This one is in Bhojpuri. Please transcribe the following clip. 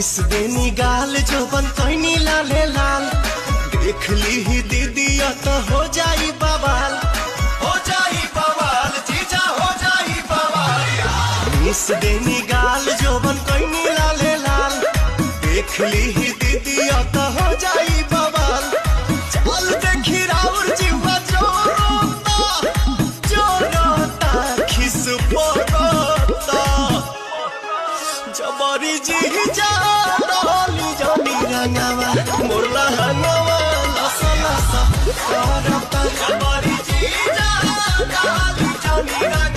मिस देनी गाल जोबन कैनी लाले लाल देख ली ही दीदी तो हो जाई बवाल जीजा हो जाई बवाल। मिस देनी गाल जोबन कैनी लाले लाल देख ली ही दीदी तो हो जाई बवाल। चल देखी राउर जीवा जोरोता खिस पोरोता जबरी जी जा रहली जनी रंगावा मोरला हंगावा लसा लसा करता जबरी जी जा रहली जनी रंगावा।